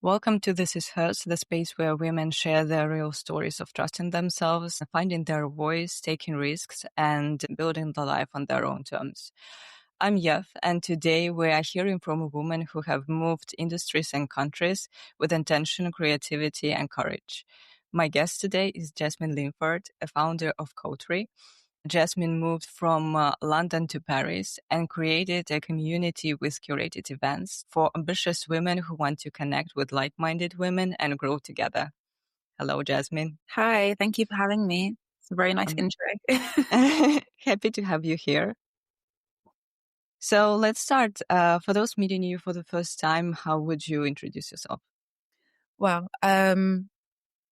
Welcome to This Is Hers, the space where women share their real stories of trusting themselves, finding their voice, taking risks, and building the life on their own terms. I'm Yev, and today we are hearing from women who have moved industries and countries with intention, creativity, and courage. My guest today is Jasmine Linford, a founder of Coterie. Jasmine moved from London to Paris and created a community with curated events for ambitious women who want to connect with like-minded women and grow together. Hello, Jasmine. Hi, thank you for having me. It's a very nice I'm intro. happy to have you here. So let's start. For those meeting you for the first time, how would you introduce yourself? Well, I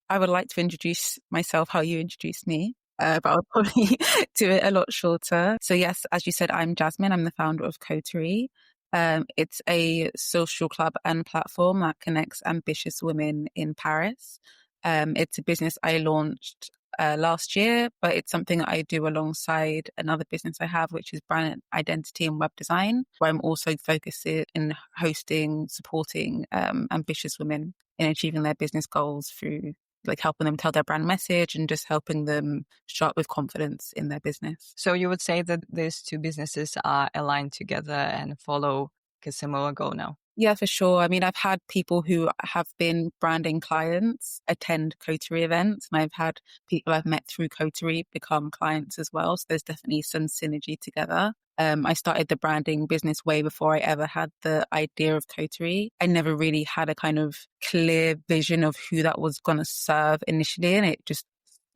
would like to introduce myself how you introduced me, but I'll probably do it a lot shorter. So yes, as you said, I'm Jasmine. I'm the founder of Coterie. It's a social club and platform that connects ambitious women in Paris. It's a business I launched last year, but it's something that I do alongside another business I have, which is brand identity and web design, where I'm also focused in hosting, supporting ambitious women in achieving their business goals through helping them tell their brand message and just helping them show up with confidence in their business. So you would say that these two businesses are aligned together and follow a similar goal now? Yeah, for sure. I mean, I've had people who have been branding clients attend Coterie events, and I've had people I've met through Coterie become clients as well. So there's definitely some synergy together. I started the branding business way before I ever had the idea of Coterie. I never really had a kind of clear vision of who that was going to serve initially, and it just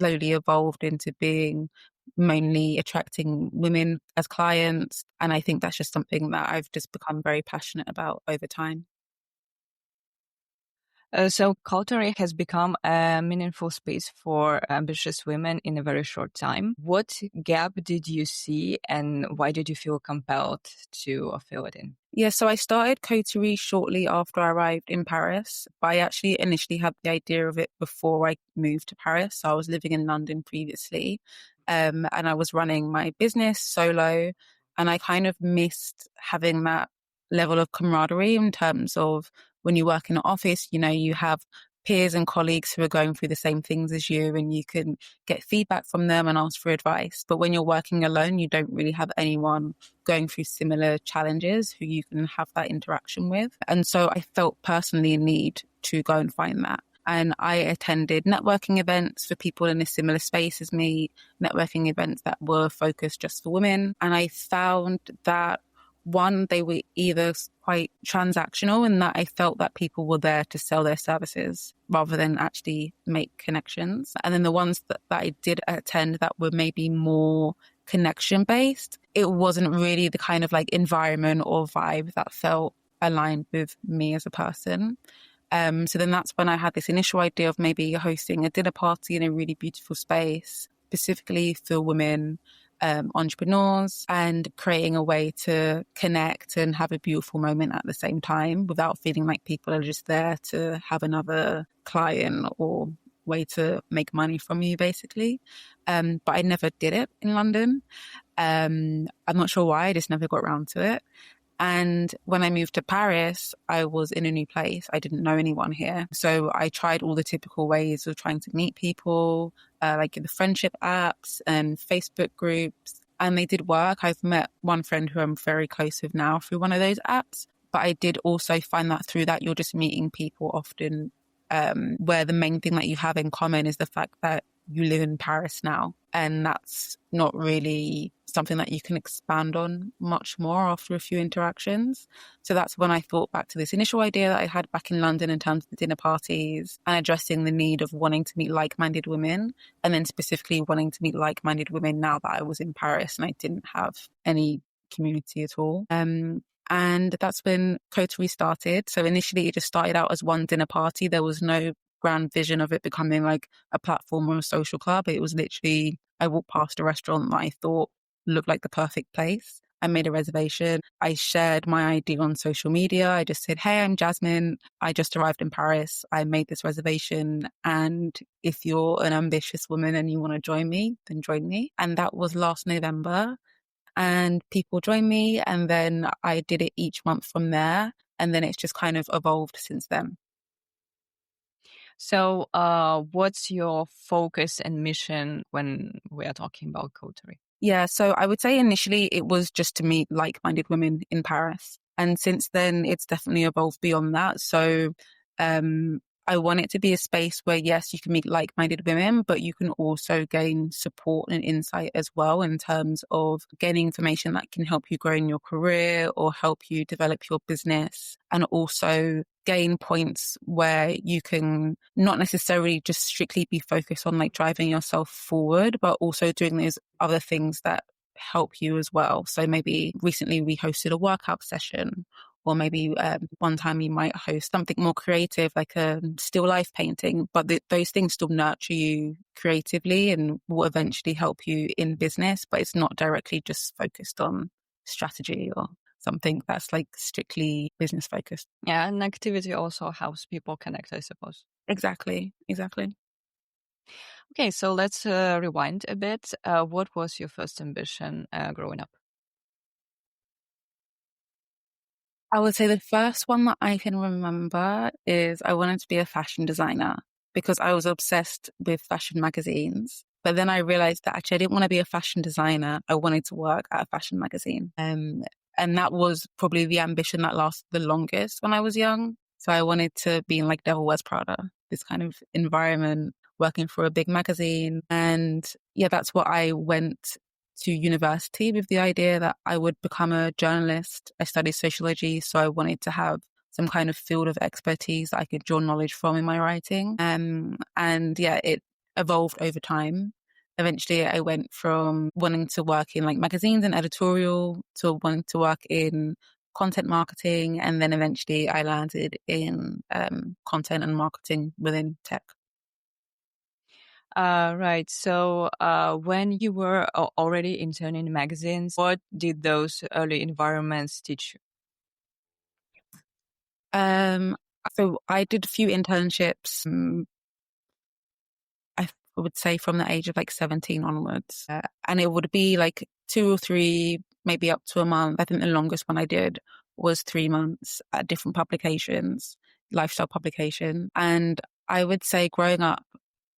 slowly evolved into being mainly attracting women as clients. And I think that's just something that I've just become very passionate about over time. So Coterie has become a meaningful space for ambitious women in a very short time. What gap did you see and why did you feel compelled to fill it in? Yeah, so I started Coterie shortly after I arrived in Paris. But I actually initially had the idea of it before I moved to Paris. So I was living in London previously, and I was running my business solo. And I kind of missed having that level of camaraderie in terms of when you work in an office, you have peers and colleagues who are going through the same things as you and you can get feedback from them and ask for advice. But when you're working alone, you don't really have anyone going through similar challenges who you can have that interaction with. And so I felt personally a need to go and find that. And I attended networking events for people in a similar space as me, networking events that were focused just for women. And I found that one, they were either quite transactional in that I felt that people were there to sell their services rather than actually make connections. And then the ones that I did attend that were maybe more connection based, it wasn't really the kind of environment or vibe that felt aligned with me as a person. So then that's when I had this initial idea of maybe hosting a dinner party in a really beautiful space, specifically for women entrepreneurs, and creating a way to connect and have a beautiful moment at the same time without feeling like people are just there to have another client or way to make money from you, basically. But I never did it in London. I'm not sure why, I just never got around to it. And when I moved to Paris, I was in a new place. I didn't know anyone here. So I tried all the typical ways of trying to meet people, like the friendship apps and Facebook groups. And they did work. I've met one friend who I'm very close with now through one of those apps. But I did also find that through that, you're just meeting people often where the main thing that you have in common is the fact that you live in Paris now. And that's not really something that you can expand on much more after a few interactions. So that's when I thought back to this initial idea that I had back in London in terms of the dinner parties and addressing the need of wanting to meet like-minded women, and then specifically wanting to meet like-minded women now that I was in Paris and I didn't have any community at all. And that's when Coterie started. So initially it just started out as one dinner party. There was no grand vision of it becoming like a platform or a social club. It was literally, I walked past a restaurant that I thought looked like the perfect place. I made a reservation. I shared my idea on social media. I just said, hey, I'm Jasmine. I just arrived in Paris. I made this reservation. And if you're an ambitious woman and you want to join me, then join me. And that was last November. And people joined me. And then I did it each month from there. And then it's just kind of evolved since then. So, what's your focus and mission when we are talking about coterie? Yeah, so I would say initially it was just to meet like-minded women in Paris. And since then, it's definitely evolved beyond that. So I want it to be a space where, yes, you can meet like-minded women, but you can also gain support and insight as well in terms of gaining information that can help you grow in your career or help you develop your business, and also gain points where you can not necessarily just strictly be focused on like driving yourself forward, but also doing those other things that help you as well. So maybe recently we hosted a workout session, or maybe one time you might host something more creative, like a still life painting, but those things still nurture you creatively and will eventually help you in business, but it's not directly just focused on strategy or something that's like strictly business focused. Yeah, and activity also helps people connect, I suppose. Exactly. Okay, so let's rewind a bit. What was your first ambition growing up? I would say the first one that I can remember is I wanted to be a fashion designer because I was obsessed with fashion magazines. But then I realized that actually I didn't want to be a fashion designer. I wanted to work at a fashion magazine. And that was probably the ambition that lasted the longest when I was young. So I wanted to be in like Devil Wears Prada, this kind of environment, working for a big magazine. And yeah, that's what I went to university with, the idea that I would become a journalist. I studied sociology, so I wanted to have some kind of field of expertise that I could draw knowledge from in my writing. And yeah, it evolved over time. Eventually, I went from wanting to work in like magazines and editorial to wanting to work in content marketing. And then eventually I landed in content and marketing within tech. Right. So, when you were already interning in magazines, what did those early environments teach you? Um, so I did a few internships. I would say from the age of like 17 onwards. And it would be like 2 or 3, maybe up to a month. I think the longest one I did was 3 months at different publications, lifestyle publication. And I would say growing up,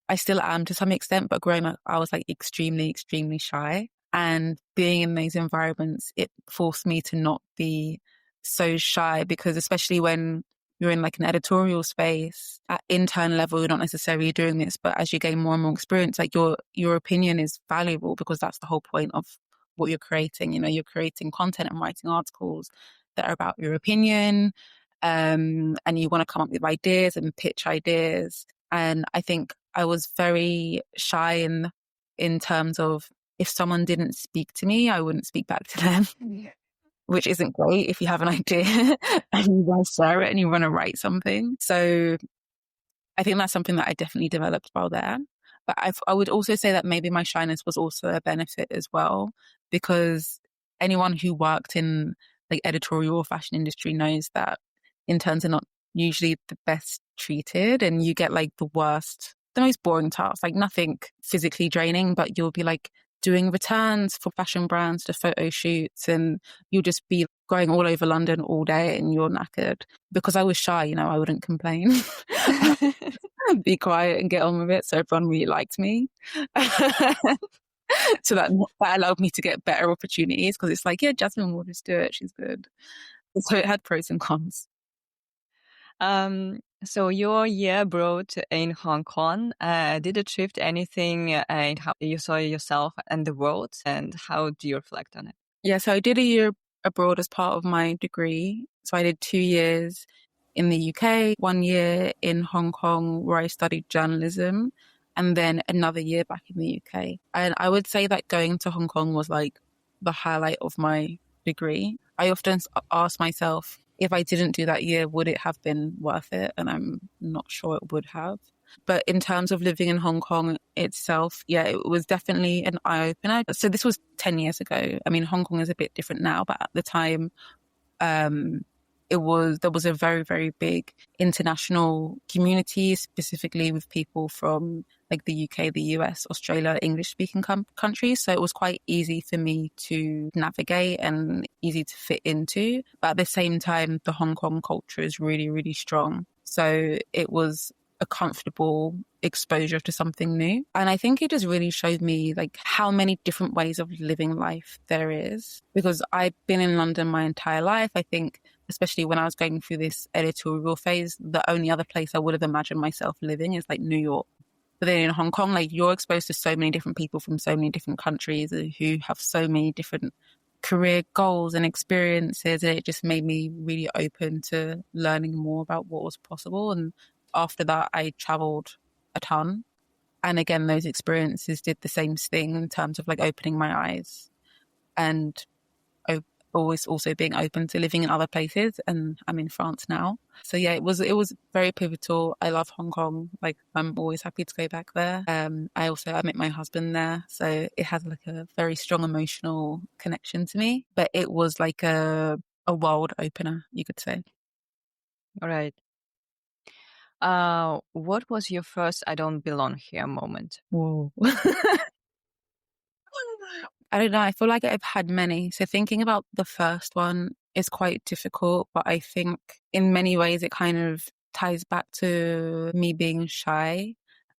I still am to some extent, but growing up, I was like extremely, extremely shy. And being in those environments, it forced me to not be so shy, because especially when you're in like an editorial space at intern level, you're not necessarily doing this, but as you gain more and more experience, like your opinion is valuable, because that's the whole point of what you're creating. You know, you're creating content and writing articles that are about your opinion, and you want to come up with ideas and pitch ideas. And I think I was very shy in terms of, if someone didn't speak to me, I wouldn't speak back to them, which isn't great if you have an idea and you want to share it and you want to write something. So I think that's something that I definitely developed while there. But I would also say that maybe my shyness was also a benefit as well, because anyone who worked in like editorial or fashion industry knows that interns are not usually the best treated, and you get like the most boring tasks, like nothing physically draining, but you'll be like doing returns for fashion brands to photo shoots, and you'll just be going all over London all day and you're knackered. Because I was shy, you know, I wouldn't complain. Be quiet and get on with it. So everyone really liked me. So that allowed me to get better opportunities, because it's like, yeah, Jasmine will just do it. She's good. So it had pros and cons. So your year abroad in Hong Kong, did it shift anything in how you saw yourself and the world, and how do you reflect on it? Yeah, so I did a year abroad as part of my degree. So I did 2 years in the UK, 1 year in Hong Kong where I studied journalism, and then another year back in the UK. And I would say that going to Hong Kong was like the highlight of my degree. I often ask myself, if I didn't do that year, would it have been worth it? And I'm not sure it would have. But in terms of living in Hong Kong itself, yeah, it was definitely an eye opener. So this was 10 years ago. I mean, Hong Kong is a bit different now, but at the time, um, there was a very, very big international community, specifically with people from like the UK, the US, Australia, English speaking countries. So it was quite easy for me to navigate and easy to fit into. But at the same time, the Hong Kong culture is really, really strong. So it was a comfortable exposure to something new. And I think it just really showed me like how many different ways of living life there is, because I've been in London my entire life. I think especially when I was going through this editorial phase, the only other place I would have imagined myself living is like New York. But then in Hong Kong, like you're exposed to so many different people from so many different countries who have so many different career goals and experiences. And it just made me really open to learning more about what was possible. And after that, I traveled a ton. And again, those experiences did the same thing in terms of like opening my eyes and always also being open to living in other places. And I'm in France now. So yeah, it was very pivotal. I love Hong Kong. Like I'm always happy to go back there. I met my husband there. So it has like a very strong emotional connection to me, but it was like a world opener, you could say. All right. What was your first "I don't belong here" moment? Whoa. I don't know. I feel like I've had many. So thinking about the first one is quite difficult, but I think in many ways it kind of ties back to me being shy.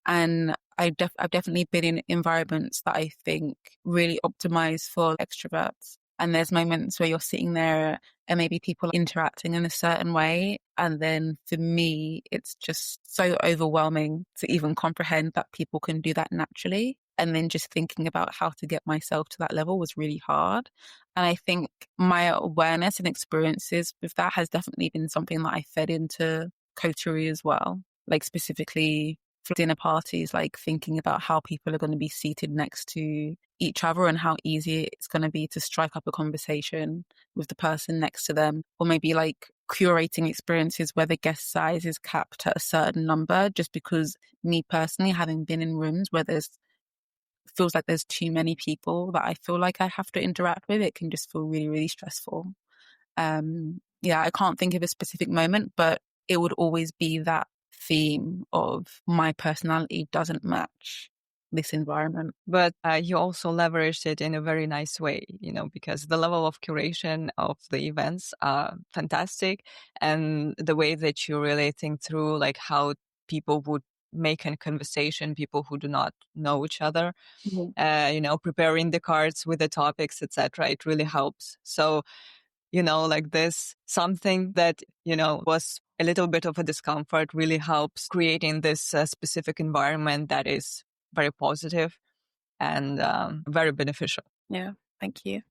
And I've definitely been in environments that I think really optimize for extroverts. And there's moments where you're sitting there and maybe people are interacting in a certain way. And then for me, it's just so overwhelming to even comprehend that people can do that naturally. And then just thinking about how to get myself to that level was really hard. And I think my awareness and experiences with that has definitely been something that I fed into coterie as well. Like specifically for dinner parties, like thinking about how people are going to be seated next to each other and how easy it's going to be to strike up a conversation with the person next to them. Or maybe like curating experiences where the guest size is capped at a certain number, just because me personally, having been in rooms where feels like there's too many people that I feel like I have to interact with, it can just feel really, really stressful. Yeah, I can't think of a specific moment, but it would always be that theme of my personality doesn't match this environment. But you also leveraged it in a very nice way, because the level of curation of the events are fantastic. And the way that you really think through like how people would make a conversation, people who do not know each other, preparing the cards with the topics, etc. It really helps. So, like this, something that, was a little bit of a discomfort really helps creating this specific environment that is very positive and very beneficial. Yeah, thank you.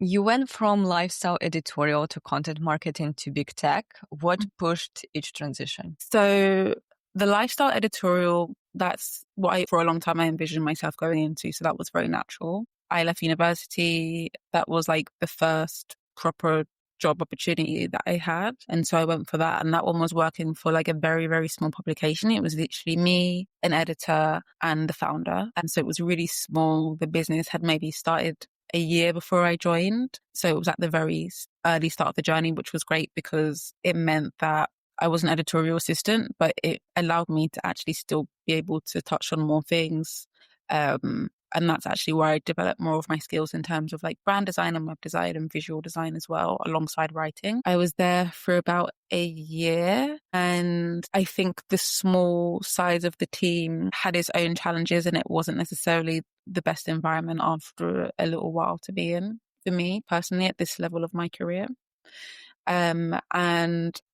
You went from lifestyle editorial to content marketing to big tech. What pushed each transition? So the lifestyle editorial, that's what for a long time I envisioned myself going into. So that was very natural. I left university. That was like the first proper job opportunity that I had. And so I went for that. And that one was working for like a very, very small publication. It was literally me, an editor, and the founder. And so it was really small. The business had maybe started a year before I joined. So it was at the very early start of the journey, which was great because it meant that I was an editorial assistant, but it allowed me to actually still be able to touch on more things. And that's actually where I developed more of my skills in terms of like brand design and web design and visual design as well, alongside writing. I was there for about a year, and I think the small size of the team had its own challenges, and it wasn't necessarily the best environment after a little while to be in for me personally at this level of my career. And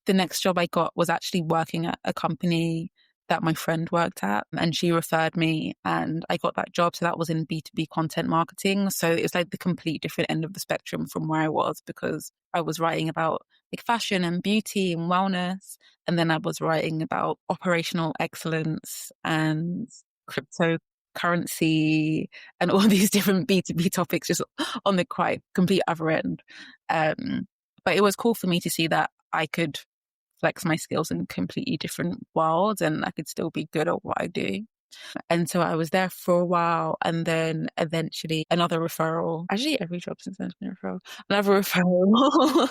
the next job I got was actually working at a company that my friend worked at, and she referred me and I got that job. So that was in B2B content marketing. So it's like the complete different end of the spectrum from where I was, because I was writing about like fashion and beauty and wellness. And then I was writing about operational excellence and cryptocurrency and all these different B2B topics just on the quite complete other end. But it was cool for me to see that I could flex my skills in completely different worlds and I could still be good at what I do. And so I was there for a while, and then eventually another referral. Actually, every job since then has been a referral. Another referral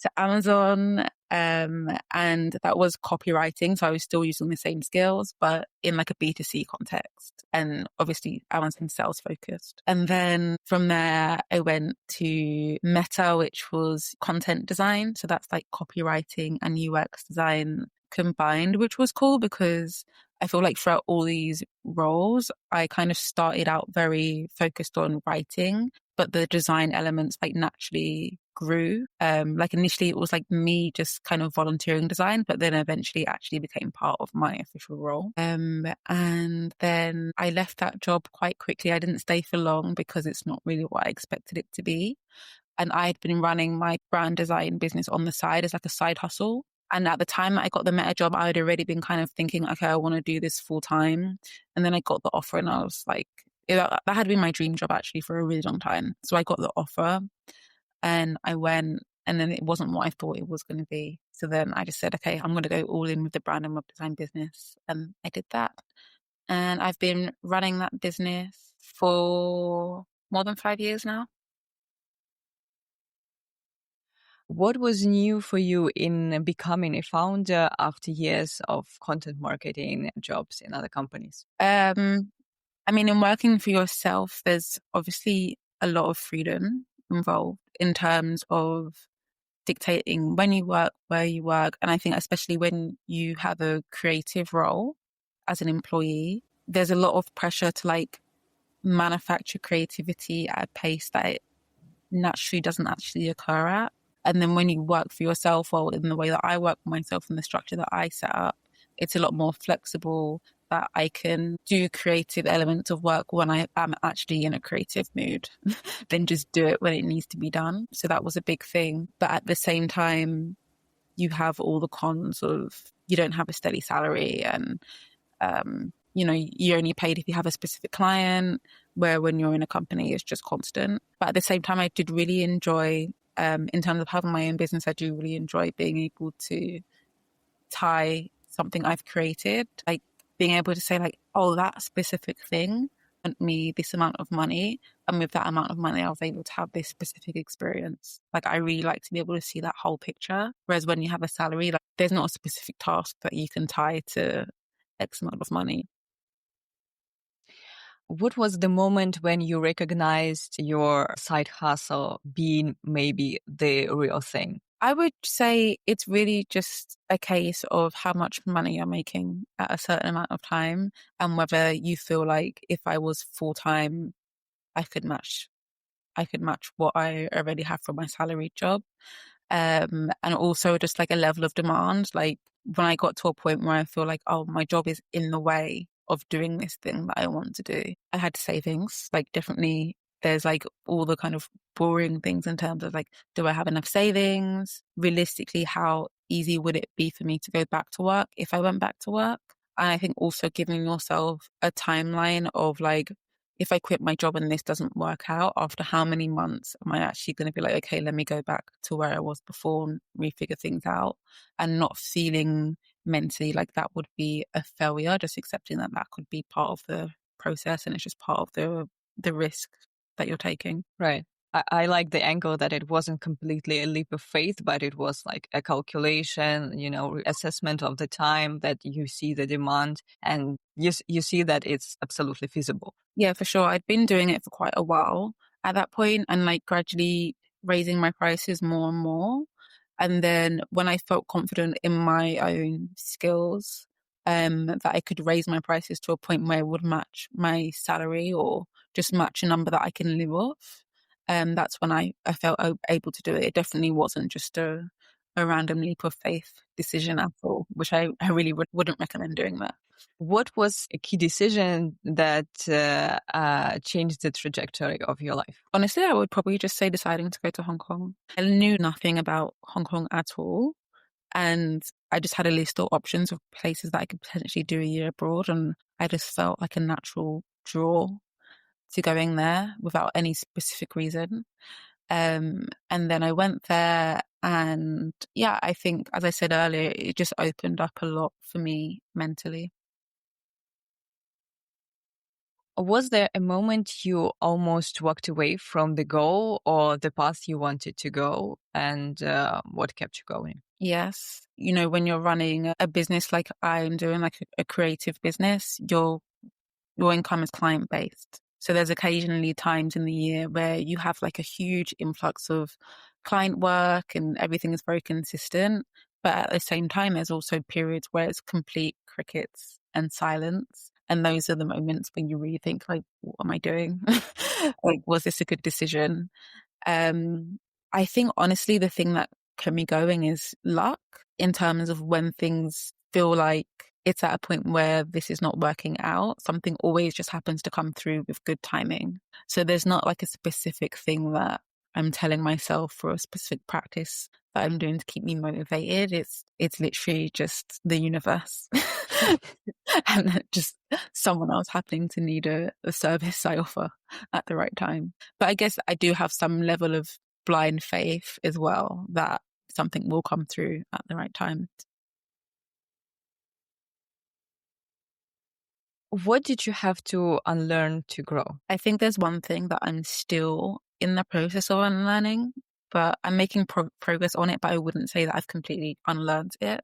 to Amazon. And that was copywriting. So I was still using the same skills, but in like a B2C context. And obviously Amazon sales focused. And then from there, I went to Meta, which was content design. So that's like copywriting and UX design combined, which was cool because I feel like throughout all these roles, I kind of started out very focused on writing, but the design elements like naturally grew. Like initially it was like me just kind of volunteering design, but then eventually it actually became part of my official role. And then I left that job quite quickly. I didn't stay for long because it's not really what I expected it to be. And I'd been running my brand design business on the side as like a side hustle. And at the time that I got the Meta job, I had already been kind of thinking, okay, I want to do this full time. And then I got the offer and I was like, that had been my dream job actually for a really long time. So I got the offer and I went, and then it wasn't what I thought it was going to be. So then I just said, okay, I'm going to go all in with the brand and web design business. And I did that. And I've been running that business for more than 5 years now. What was new for you in becoming a founder after years of content marketing jobs in other companies? I mean, in working for yourself, there's obviously a lot of freedom involved in terms of dictating when you work, where you work. And I think especially when you have a creative role as an employee, there's a lot of pressure to like manufacture creativity at a pace that it naturally doesn't actually occur at. And then when you work for yourself, or in the way that I work for myself and the structure that I set up, it's a lot more flexible, that I can do creative elements of work when I am actually in a creative mood than just do it when it needs to be done. So that was a big thing. But at the same time, you have all the cons of you don't have a steady salary and you're only paid if you have a specific client, where when you're in a company, it's just constant. But at the same time, I did really enjoy, in terms of having my own business, I do really enjoy being able to tie something I've created, like being able to say like, oh, that specific thing earned me this amount of money. And with that amount of money, I was able to have this specific experience. Like I really like to be able to see that whole picture. Whereas when you have a salary, like there's not a specific task that you can tie to X amount of money. What was the moment when you recognized your side hustle being maybe the real thing? I would say it's really just a case of how much money you're making at a certain amount of time and whether you feel like if I was full time, I could match what I already have from my salaried job. And also just like a level of demand. Like when I got to a point where I feel like, oh, my job is in the way of doing this thing that I want to do. I had savings, like definitely there's like all the kind of boring things in terms of like, do I have enough savings? Realistically, how easy would it be for me to go back to work if I went back to work? And I think also giving yourself a timeline of like, if I quit my job and this doesn't work out, after how many months am I actually going to be like, okay, let me go back to where I was before and refigure things out, and not feeling mentally like that would be a failure, just accepting that that could be part of the process and it's just part of the risk that you're taking. Right. I like the angle that it wasn't completely a leap of faith, but it was like a calculation, assessment of the time that you see the demand and you see that it's absolutely feasible. Yeah, for sure. I'd been doing it for quite a while at that point and like gradually raising my prices more and more. And then when I felt confident in my own skills, that I could raise my prices to a point where it would match my salary or just match a number that I can live off. That's when I felt able to do it. It definitely wasn't just a random leap of faith decision at all, which I really wouldn't recommend doing that. What was a key decision that changed the trajectory of your life? Honestly, I would probably just say deciding to go to Hong Kong. I knew nothing about Hong Kong at all. And I just had a list of options of places that I could potentially do a year abroad. And I just felt like a natural draw to going there without any specific reason. And then I went there and yeah, I think, as I said earlier, it just opened up a lot for me mentally. Was there a moment you almost walked away from the goal or the path you wanted to go, and what kept you going? Yes. You know, when you're running a business like I'm doing, like a creative business, your income is client based. So there's occasionally times in the year where you have like a huge influx of client work and everything is very consistent. But at the same time, there's also periods where it's complete crickets and silence. And those are the moments when you really think like, what am I doing? Like, was this a good decision? Um, I think honestly, the thing that kept me going is luck in terms of when things feel like it's at a point where this is not working out. Something always just happens to come through with good timing. So there's not like a specific thing that I'm telling myself for a specific practice that I'm doing to keep me motivated. It's literally just the universe. And just someone else happening to need a service I offer at the right time. But I guess I do have some level of blind faith as well that something will come through at the right time. What did you have to unlearn to grow? I think there's one thing that I'm still in the process of unlearning, but I'm making progress on it, but I wouldn't say that I've completely unlearned it.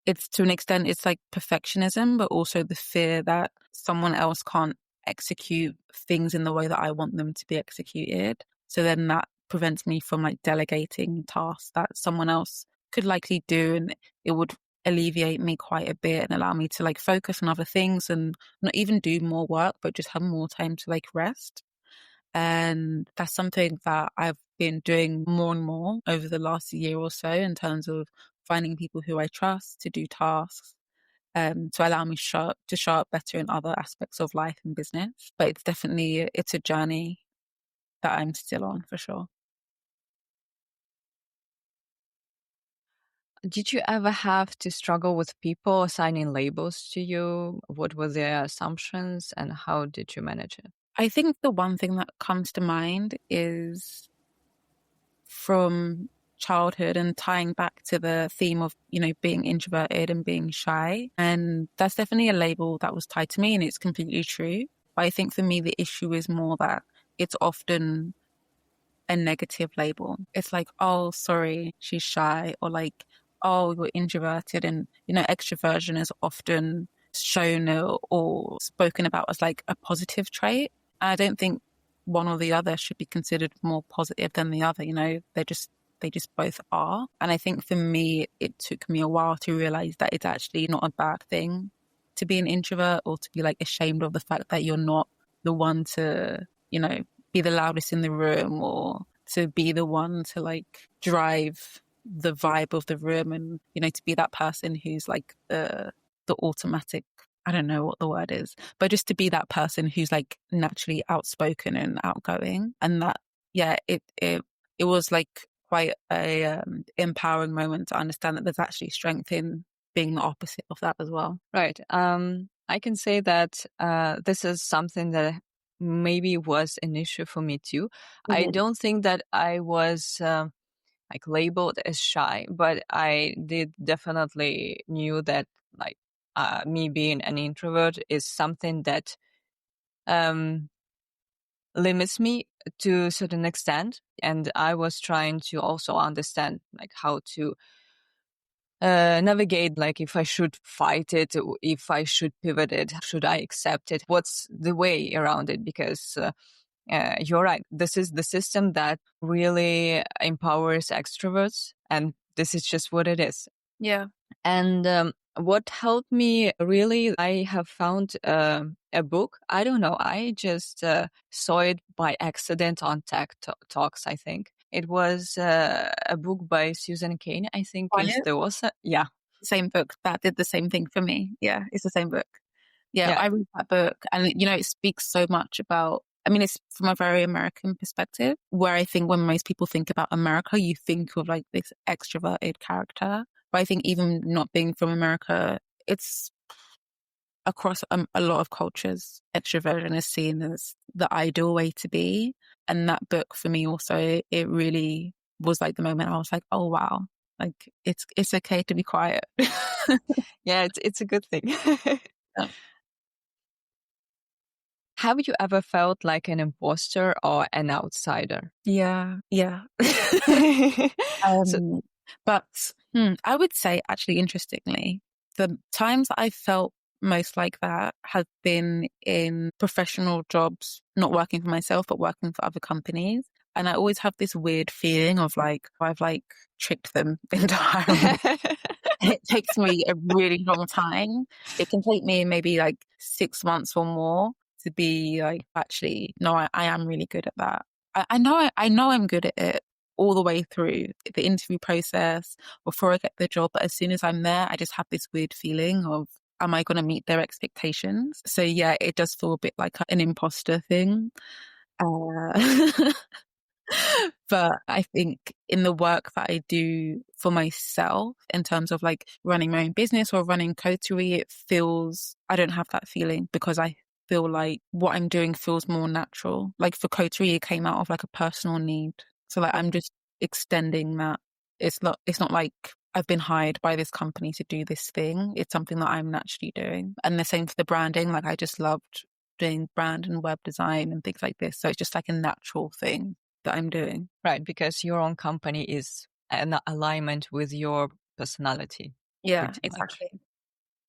It's to an extent, it's like perfectionism, but also the fear that someone else can't execute things in the way that I want them to be executed. So then that prevents me from like delegating tasks that someone else could likely do. And it would alleviate me quite a bit and allow me to like focus on other things and not even do more work, but just have more time to like rest. And that's something that I've been doing more and more over the last year or so in terms of finding people who I trust to do tasks, to allow me to show up better in other aspects of life and business. But it's a journey that I'm still on for sure. Did you ever have to struggle with people assigning labels to you? What were their assumptions and how did you manage it? I think the one thing that comes to mind is from childhood and tying back to the theme of, you know, being introverted and being shy. And that's definitely a label that was tied to me and it's completely true. But I think for me, the issue is more that it's often a negative label. It's like, oh, sorry, she's shy, or like, oh, you're introverted. And, you know, extroversion is often shown or spoken about as like a positive trait. I don't think one or the other should be considered more positive than the other. You know, they just both are. And I think for me, it took me a while to realize that it's actually not a bad thing to be an introvert or to be like ashamed of the fact that you're not the one to, you know, be the loudest in the room or to be the one to like drive the vibe of the room and, you know, to be that person who's like the automatic, I don't know what the word is, but just to be that person who's like naturally outspoken and outgoing. And that, yeah, it was like quite a empowering moment to understand that there's actually strength in being the opposite of that as well. Right. I can say that this is something that maybe was an issue for me too. I Mm-hmm. don't think that I was like labeled as shy, but I did definitely knew that like me being an introvert is something that um, limits me to a certain extent. And I was trying to also understand like how to navigate, like if I should fight it, if I should pivot it, should I accept it? What's the way around it? Because you're right. This is the system that really empowers extroverts, and this is just what it is. Yeah. And what helped me really, I have found a book. I don't know. I just saw it by accident on Tech Talks, I think. It was a book by Susan Cain, I think is Quiet. the author. Yeah. Same book that did the same thing for me. Yeah, it's the same book. Yeah, Yeah. I read that book and, you know, it speaks so much about, I mean, it's from a very American perspective, where I think when most people think about America, you think of like this extroverted character. But I think even not being from America, it's across a lot of cultures, extroversion is seen as the ideal way to be. And that book for me also, it really was like the moment I was like, oh wow, like it's okay to be quiet. Yeah, it's a good thing. Have you ever felt like an imposter or an outsider? Yeah, yeah. So, Um, but I would say, actually, interestingly, the times that I felt most like that have been in professional jobs, not working for myself, but working for other companies. And I always have this weird feeling of like, I've like tricked them into hiring me. It takes me a really long time. It can take me maybe like 6 months or more to be like, actually, no, I am really good at that. I know I'm good at it all the way through the interview process before I get the job. But as soon as I'm there, I just have this weird feeling of, am I going to meet their expectations? So yeah, it does feel a bit like an imposter thing. Uh, But I think in the work that I do for myself, in terms of like running my own business or running Coterie, it feels, I don't have that feeling because I feel like what I'm doing feels more natural. Like for Coterie, it came out of like a personal need. So like I'm just extending that. It's not like I've been hired by this company to do this thing. It's something that I'm naturally doing. And the same for the branding. Like I just loved doing brand and web design and things like this. So it's just like a natural thing that I'm doing. right, because your own company is an alignment with your personality, Yeah, pretty much. exactly.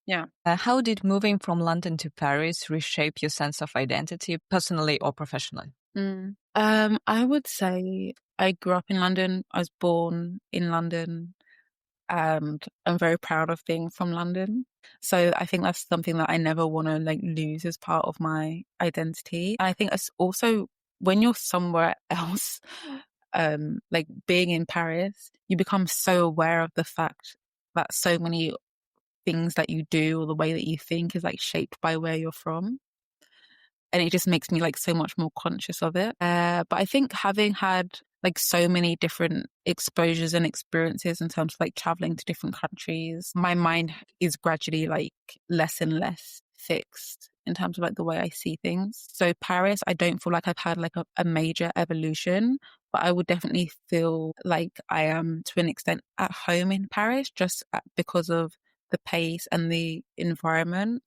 Yeah. How did moving from London to Paris reshape your sense of identity, personally or professionally? I would say I grew up in London. I was born in London and I'm very proud of being from London. So I think that's something that I never want to like lose as part of my identity. And I think it's also when you're somewhere else, like being in Paris, you become so aware of the fact that so many things that you do or the way that you think is like shaped by where you're from. And it just makes me like so much more conscious of it. But I think having had like so many different exposures and experiences in terms of like traveling to different countries, my mind is gradually like less and less fixed in terms of like the way I see things. So Paris, I don't feel like I've had like a major evolution, but I would definitely feel like I am to an extent at home in Paris because of the pace and the environment.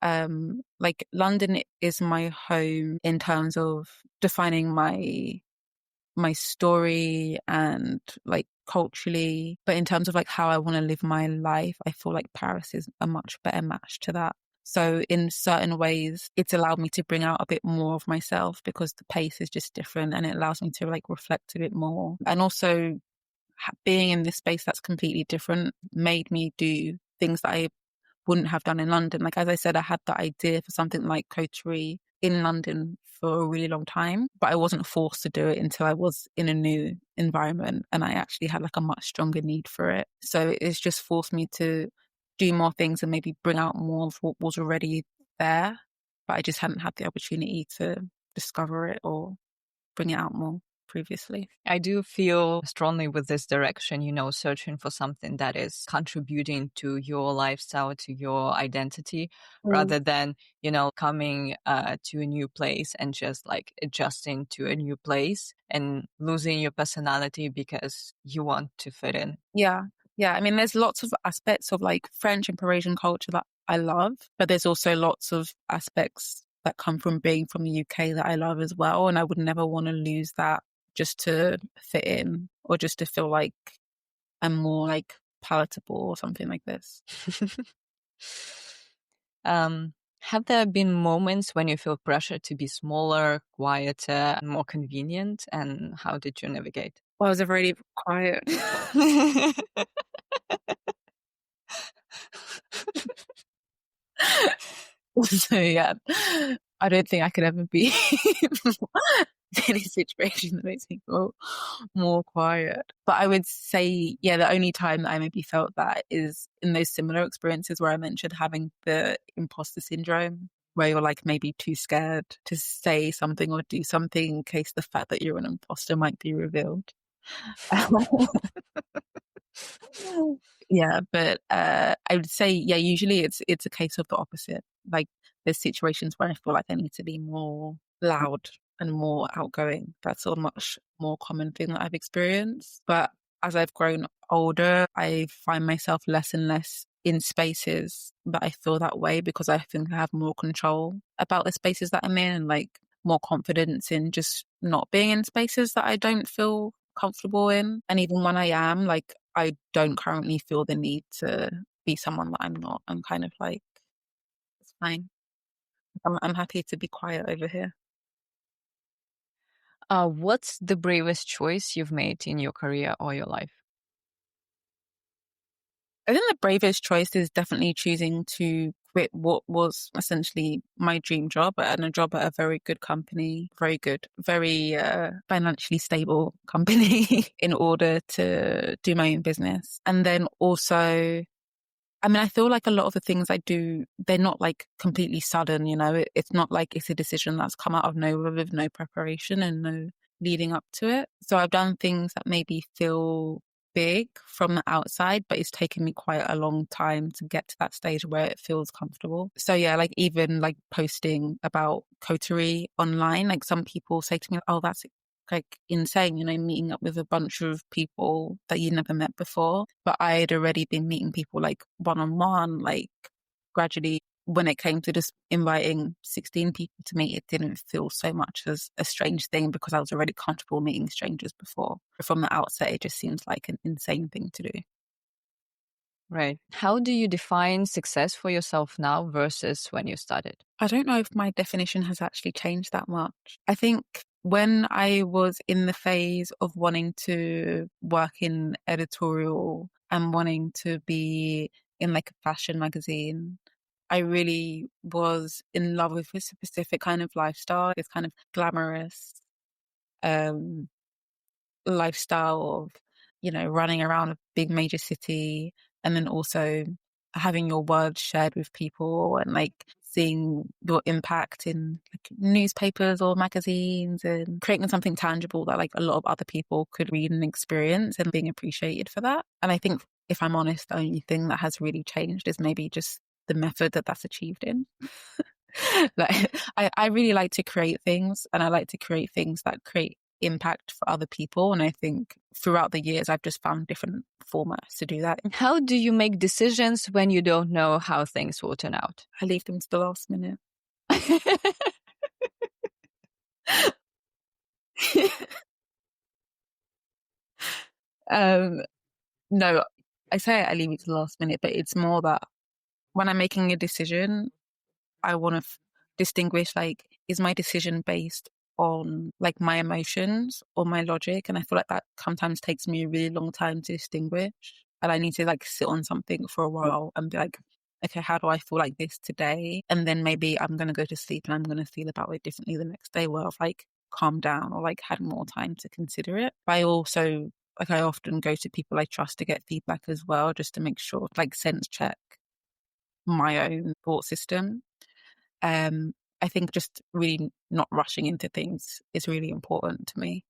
Like London is my home in terms of defining my story and like culturally, but in terms of like how I want to live my life, I feel like Paris is a much better match to that. So in certain ways, it's allowed me to bring out a bit more of myself because the pace is just different and it allows me to like reflect a bit more. And also being in this space that's completely different made me do things that I wouldn't have done in London. Like, as I said, I had the idea for something like coterie in London for a really long time, but I wasn't forced to do it until I was in a new environment and I actually had like a much stronger need for it. So it's just forced me to do more things and maybe bring out more of what was already there, but I just hadn't had the opportunity to discover it or bring it out more previously. I do feel strongly with this direction, searching for something that is contributing to your lifestyle, to your identity, Mm. rather than, coming to a new place and just like adjusting to a new place and losing your personality because you want to fit in. Yeah. Yeah. I mean, there's lots of aspects of like French and Parisian culture that I love, but there's also lots of aspects that come from being from the UK that I love as well. And I would never want to lose that just to fit in or just to feel like I'm more like palatable or something like this. Have there been moments when you feel pressure to be smaller, quieter, and more convenient? And how did you navigate? Well, I was really quiet. So yeah, I don't think I could ever be in any situation that makes me feel more quiet. But I would say, yeah, the only time that I maybe felt that is in those similar experiences where I mentioned having the imposter syndrome, where you're like maybe too scared to say something or do something in case the fact that you're an imposter might be revealed. Yeah, but I would say, yeah, usually it's a case of the opposite. Like there's situations where I feel like I need to be more loud and more outgoing. That's a much more common thing that I've experienced. But as I've grown older, I find myself less and less in spaces that I feel that way because I think I have more control about the spaces that I'm in and like more confidence in just not being in spaces that I don't feel comfortable in. And even when I am, like, I don't currently feel the need to be someone that I'm not. I'm kind of like, it's fine. I'm happy to be quiet over here. What's the bravest choice you've made in your career or your life? I think the bravest choice is definitely choosing to quit what was essentially my dream job and a job at a very good company, very good, very financially stable company in order to do my own business. And then also, I mean, I feel like a lot of the things I do, they're not like completely sudden, you know, it's not like it's a decision that's come out of nowhere with no preparation and no leading up to it. So I've done things that maybe feel big from the outside, but it's taken me quite a long time to get to that stage where it feels comfortable. So yeah, like even like posting about coterie online, like some people say to me, oh, that's like insane, you know, meeting up with a bunch of people that you never met before. But I had already been meeting people like one on one, like gradually when it came to just inviting 16 people to meet, it didn't feel so much as a strange thing because I was already comfortable meeting strangers before. From the outset, it just seems like an insane thing to do. Right. How do you define success for yourself now versus when you started? I don't know if my definition has actually changed that much. I think when I was in the phase of wanting to work in editorial and wanting to be in like a fashion magazine, I really was in love with this specific kind of lifestyle, this kind of glamorous um, lifestyle of, you know, running around a big major city and then also having your words shared with people and like seeing your impact in like newspapers or magazines and creating something tangible that like a lot of other people could read and experience and being appreciated for that. And I think if I'm honest, the only thing that has really changed is maybe just the method that that's achieved in. Like I really like to create things and I like to create things that create impact for other people. And I think throughout the years, I've just found different formats to do that. How do you make decisions when you don't know how things will turn out? I leave them to the last minute. um, no, I say I leave it to the last minute, but it's more that when I'm making a decision, I want to distinguish like, is my decision based on like my emotions or my logic? And I feel like that sometimes takes me a really long time to distinguish. And I need to like sit on something for a while and be like, okay, how do I feel like this today? And then maybe I'm going to go to sleep and I'm going to feel about it differently the next day where I've like calmed down or like had more time to consider it. But I also, like, I often go to people I trust to get feedback as well, just to make sure, like, sense check my own thought system. Um, I think just really not rushing into things is really important to me.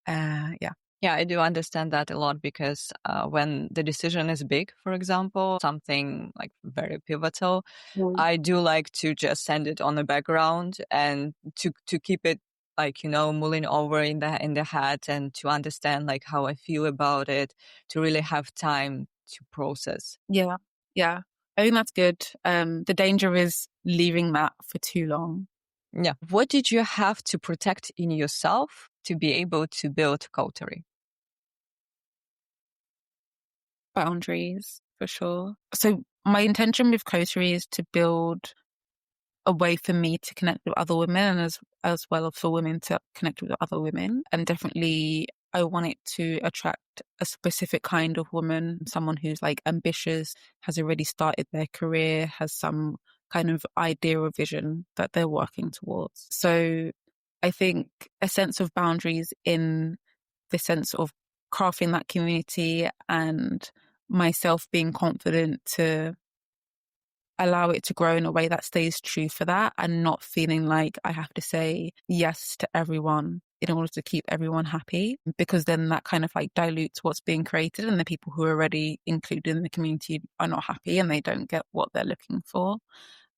Yeah. Yeah, I do understand that a lot because when the decision is big, for example, something like very pivotal, Mm. I do like to just send it on the background and to keep it like, you know, mulling over in the head and to understand like how I feel about it, to really have time to process. Yeah. Yeah. I think that's good. The danger is leaving that for too long. Yeah. What did you have to protect in yourself to be able to build Coterie? Boundaries, for sure. So my intention with Coterie is to build a way for me to connect with other women and as well for women to connect with other women. And definitely I want it to attract a specific kind of woman, someone who's like ambitious, has already started their career, has some kind of idea or vision that they're working towards. So I think a sense of boundaries in the sense of crafting that community and myself being confident to allow it to grow in a way that stays true for that and not feeling like I have to say yes to everyone in order to keep everyone happy, because then that kind of like dilutes what's being created and the people who are already included in the community are not happy and they don't get what they're looking for.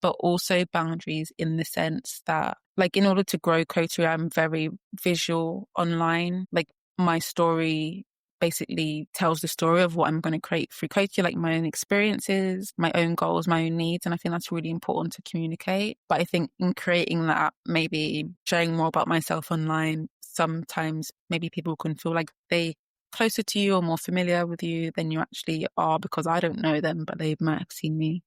But also boundaries in the sense that, like, in order to grow Coterie, I'm very visual online. Like, my story basically tells the story of what I'm going to create through coaching, like my own experiences, my own goals, my own needs. And I think that's really important to communicate. But I think in creating that, maybe sharing more about myself online, sometimes maybe people can feel like they closer to you or more familiar with you than you actually are, because I don't know them, but they might have seen me.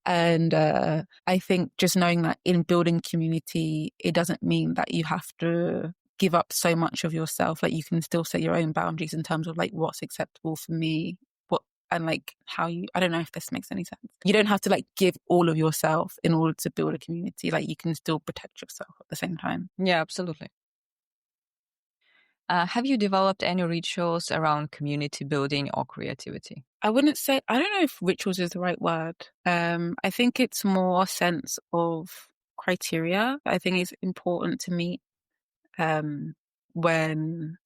And I think just knowing that in building community, it doesn't mean that you have to give up so much of yourself. Like you can still set your own boundaries in terms of like what's acceptable for me, what and like how you. I don't know if this makes any sense. You don't have to like give all of yourself in order to build a community. Like you can still protect yourself at the same time. Yeah, absolutely. Have you developed any rituals around community building or creativity? I wouldn't say, I don't know if rituals is the right word. I think it's more a sense of criteria. I think it's important to meet when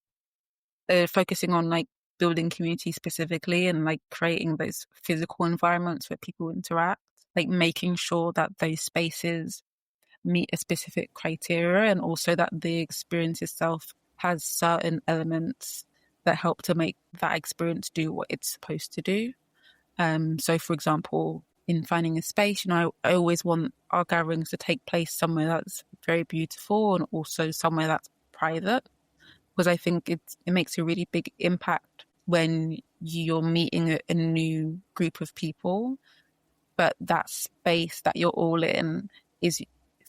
focusing on like building community specifically and like creating those physical environments where people interact, like making sure that those spaces meet a specific criteria, and also that the experience itself has certain elements that help to make that experience do what it's supposed to do. So, for example, in finding a space, I always want our gatherings to take place somewhere that's very beautiful and also somewhere that's private, because I think it makes a really big impact when you're meeting a new group of people, but that space that you're all in is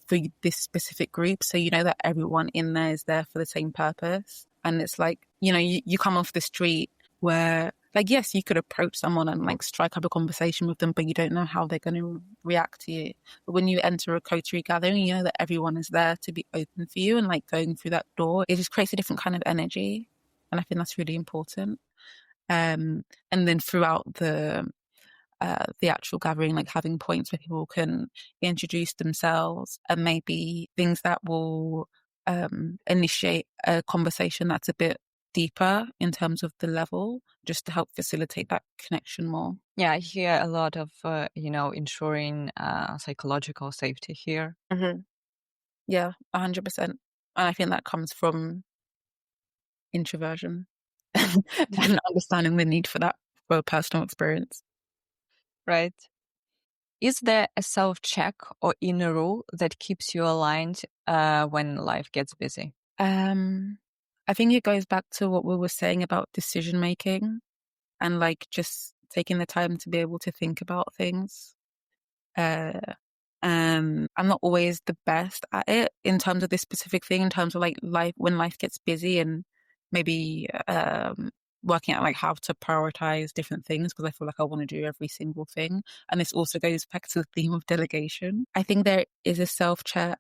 for this specific group. So you know that everyone in there is there for the same purpose. And it's like, you come off the street where, like, yes, you could approach someone and like strike up a conversation with them, but you don't know how they're going to react to you. But when you enter a coterie gathering, you know that everyone is there to be open for you, and like going through that door, it just creates a different kind of energy. And I think that's really important. And then throughout the actual gathering, like having points where people can introduce themselves and maybe things that will initiate a conversation that's a bit deeper in terms of the level, just to help facilitate that connection more. Yeah, I hear a lot of, ensuring psychological safety here. Mm-hmm. Yeah, 100%. And I think that comes from introversion and understanding the need for that for a personal experience. Right. Is there a self-check or inner rule that keeps you aligned when life gets busy? I think it goes back to what we were saying about decision making and like just taking the time to be able to think about things. Uh, I'm not always the best at it in terms of this specific thing, in terms of like life, when life gets busy, and maybe working out like how to prioritize different things, because I feel like I want to do every single thing. And this also goes back to the theme of delegation. I think there is a self check.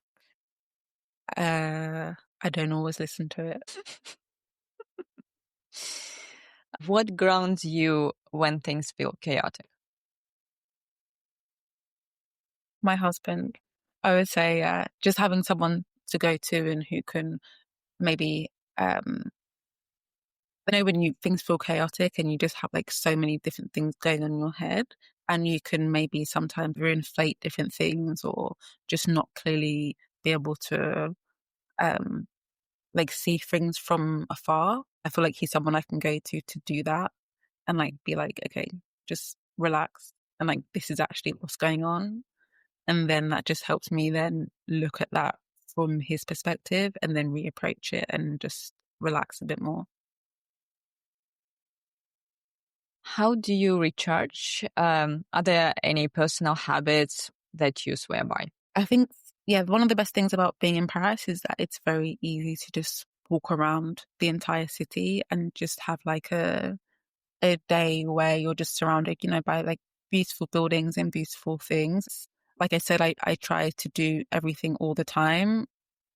I don't always listen to it. What grounds you when things feel chaotic? My husband, I would say, just having someone to go to and who can maybe, I know when things feel chaotic and you just have like so many different things going on in your head, and you can maybe sometimes reinflate different things or just not clearly be able to um like see things from afar. I feel like he's someone I can go to do that and like be like, okay, just relax, and like this is actually what's going on. And then that just helps me then look at that from his perspective and then reapproach it and just relax a bit more. How do you recharge? Are there any personal habits that you swear by? I think, yeah, one of the best things about being in Paris is that it's very easy to just walk around the entire city and just have like a day where you're just surrounded, by like beautiful buildings and beautiful things. Like I said, I try to do everything all the time.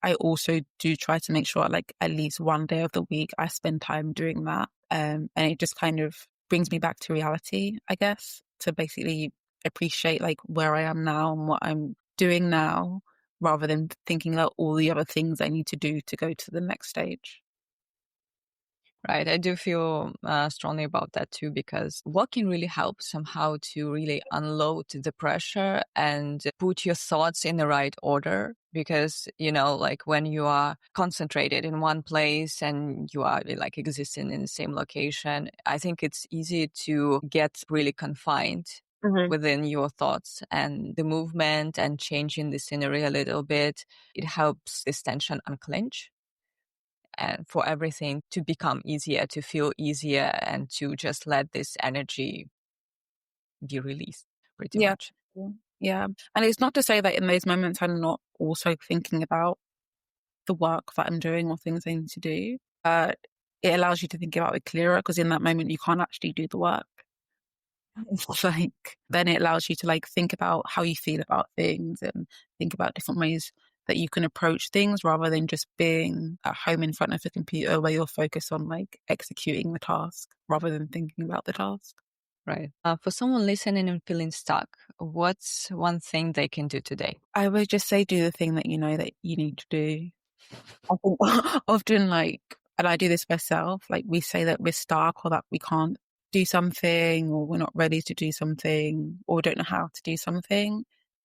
I also do try to make sure like at least one day of the week I spend time doing that. And it just kind of brings me back to reality, I guess, to basically appreciate like where I am now and what I'm doing now, rather than thinking about all the other things I need to do to go to the next stage. Right. I do feel strongly about that too, because walking really helps somehow to really unload the pressure and put your thoughts in the right order. Because, like when you are concentrated in one place and you are like existing in the same location, I think it's easy to get really confined within your thoughts, and the movement and changing the scenery a little bit. It helps this tension unclench and for everything to become easier, to feel easier, and to just let this energy be released pretty Yeah. much. Yeah. And it's not to say that in those moments I'm not also thinking about the work that I'm doing or things I need to do. It allows you to think about it clearer because in that moment you can't actually do the work. It's like then it allows you to like think about how you feel about things and think about different ways that you can approach things rather than just being at home in front of a computer where you're focused on like executing the task rather than thinking about the task. Right. For someone listening and feeling stuck, what's one thing they can do today? I would just say do the thing that you know that you need to do. I think often like, and I do this myself, like we say that we're stuck or that we can't do something or we're not ready to do something or we don't know how to do something.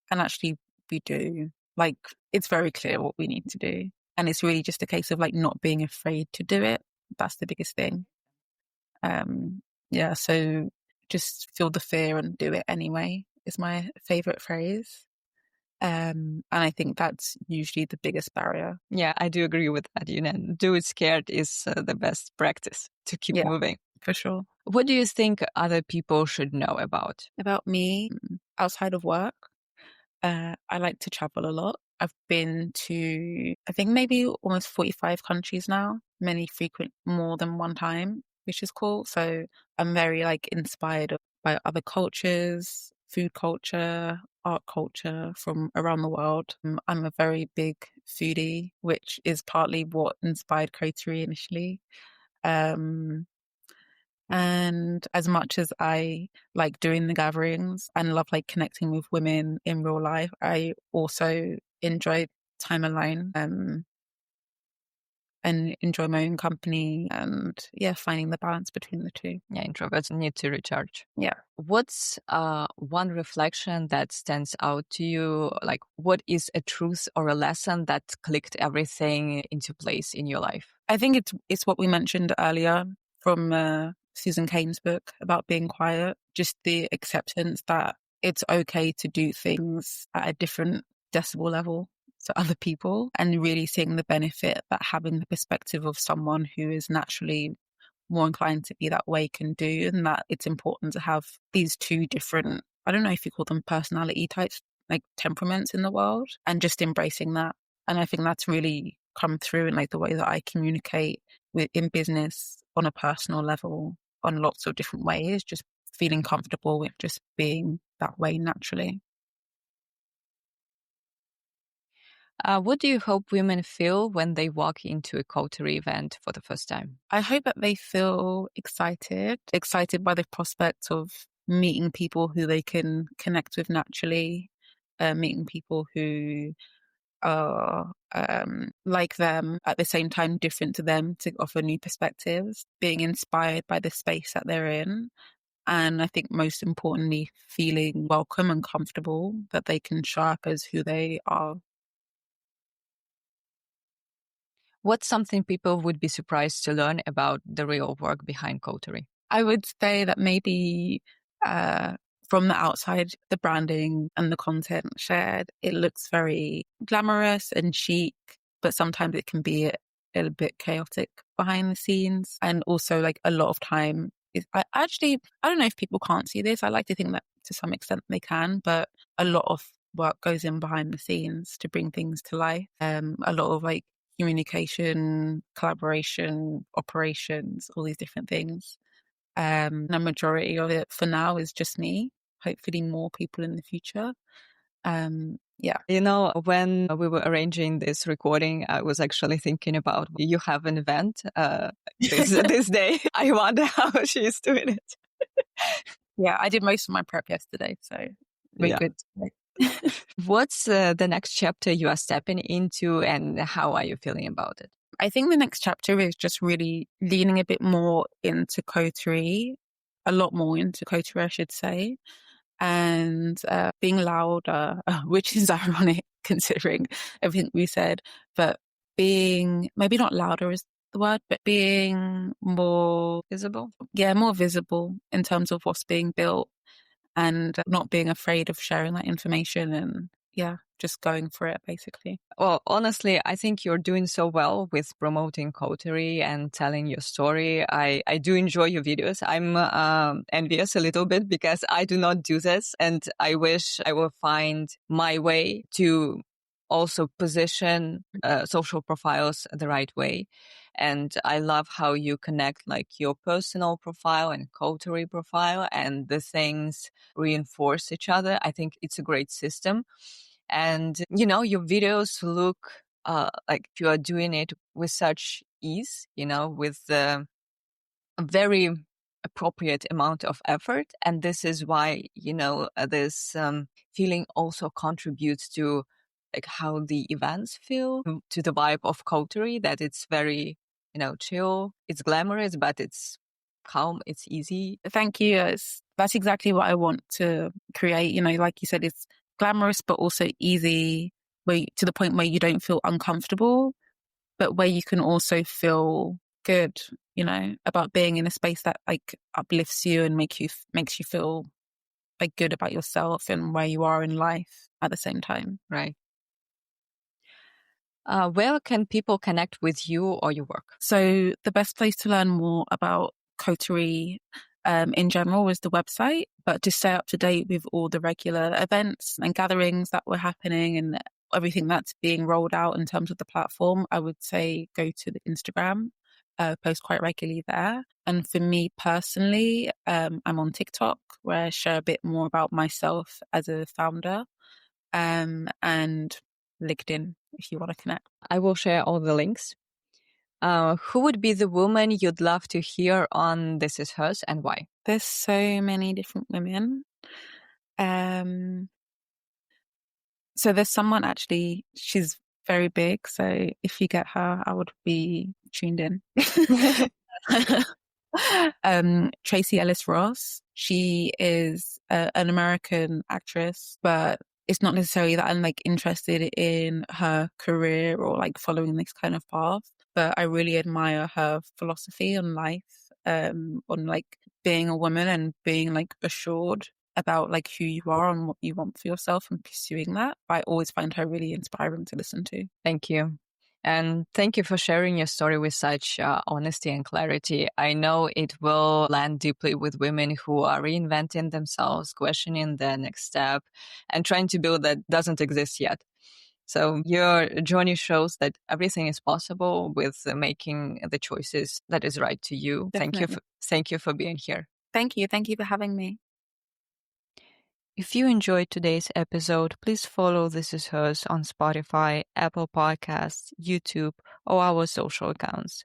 And actually we do. Like it's very clear what we need to do. And it's really just a case of like not being afraid to do it. That's the biggest thing. Yeah, so just feel the fear and do it anyway is my favorite phrase. And I think that's usually the biggest barrier. Yeah, I do agree with that. Do it scared is the best practice to keep Yeah, moving. for sure. What do you think other people should know about? About me, outside of work, I like to travel a lot. I've been to, I think maybe almost 45 countries now, many frequent more than one time, which is cool. So I'm very like inspired by other cultures, food culture, art culture from around the world. I'm a very big foodie, which is partly what inspired Coterie initially. Um, and as much as I like doing the gatherings and love like connecting with women in real life, I also enjoy time alone and enjoy my own company and yeah, finding the balance between the two. Yeah, introverts need to recharge. Yeah. What's one reflection that stands out to you? Like, what is a truth or a lesson that clicked everything into place in your life? I think it's what we mentioned earlier from Susan Cain's book about being quiet, just the acceptance that it's okay to do things at a different decibel level to other people and really seeing the benefit that having the perspective of someone who is naturally more inclined to be that way can do, and that it's important to have these two different, I don't know if you call them personality types, like temperaments in the world, and just embracing that. And I think that's really come through in like the way that I communicate in business on a personal level on lots of different ways, just feeling comfortable with just being that way naturally. What do you hope women feel when they walk into a Coterie event for the first time? I hope that they feel excited by the prospect of meeting people who they can connect with naturally, meeting people who are like them at the same time different to them to offer new perspectives, being inspired by the space that they're in. And I think most importantly, feeling welcome and comfortable that they can show up as who they are. What's something people would be surprised to learn about the real work behind Coterie? I would say that maybe from the outside, the branding and the content shared, it looks very glamorous and chic, but sometimes it can be a bit chaotic behind the scenes. And also like a lot of time I don't know if people can't see this. I like to think that to some extent they can, but a lot of work goes in behind the scenes to bring things to life. A lot of like communication, collaboration, operations, all these different things. The majority of it for now is just me. Hopefully more people in the future. Yeah. When we were arranging this recording, I was actually thinking about you have an event this day. I wonder how she's doing it. Yeah, I did most of my prep yesterday, so we're Yeah. good. What's the next chapter you are stepping into and how are you feeling about it? I think the next chapter is just really leaning a bit more into coterie, a lot more into coterie, I should say, and being louder, which is ironic considering everything we said, but being maybe not louder is the word, but being more Visible? yeah, more visible in terms of what's being built and not being afraid of sharing that information and yeah, just going for it basically. Well, honestly, I think you're doing so well with promoting coterie and telling your story. I do enjoy your videos. I'm envious a little bit because I do not do this, and I wish I will find my way to also position social profiles the right way. And I love how you connect like your personal profile and coterie profile, and the things reinforce each other. I think it's a great system. And, your videos look like you are doing it with such ease, with a very appropriate amount of effort. And this is why, this feeling also contributes to like how the events feel, to the vibe of coterie, that it's very, chill, it's glamorous, but it's calm, it's easy. Thank you. That's exactly what I want to create. Like you said, it's glamorous, but also easy, to the point where you don't feel uncomfortable, but where you can also feel good, about being in a space that like uplifts you and makes you feel like good about yourself and where you are in life at the same time. Right. Where can people connect with you or your work? So the best place to learn more about coterie in general is the website, but to stay up to date with all the regular events and gatherings that were happening and everything that's being rolled out in terms of the platform, I would say go to the Instagram, post quite regularly there. And for me personally, I'm on TikTok where I share a bit more about myself as a founder, and LinkedIn if you want to connect. I will share all the links. Who would be the woman you'd love to hear on This Is Hers, and why? There's so many different women. So there's someone actually, she's very big. So if you get her, I would be tuned in. Tracy Ellis Ross. She is an American actress, but it's not necessarily that I'm like interested in her career or like following this kind of path. But I really admire her philosophy on life, on like being a woman and being like assured about like who you are and what you want for yourself and pursuing that. I always find her really inspiring to listen to. Thank you. And thank you for sharing your story with such honesty and clarity. I know it will land deeply with women who are reinventing themselves, questioning their next step, and trying to build that doesn't exist yet. So your journey shows that everything is possible with making the choices that is right to you. Definitely. Thank you for being here. Thank you. Thank you for having me. If you enjoyed today's episode, please follow This Is Hers on Spotify, Apple Podcasts, YouTube, or our social accounts.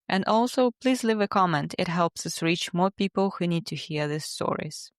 And also, please leave a comment. It helps us reach more people who need to hear these stories.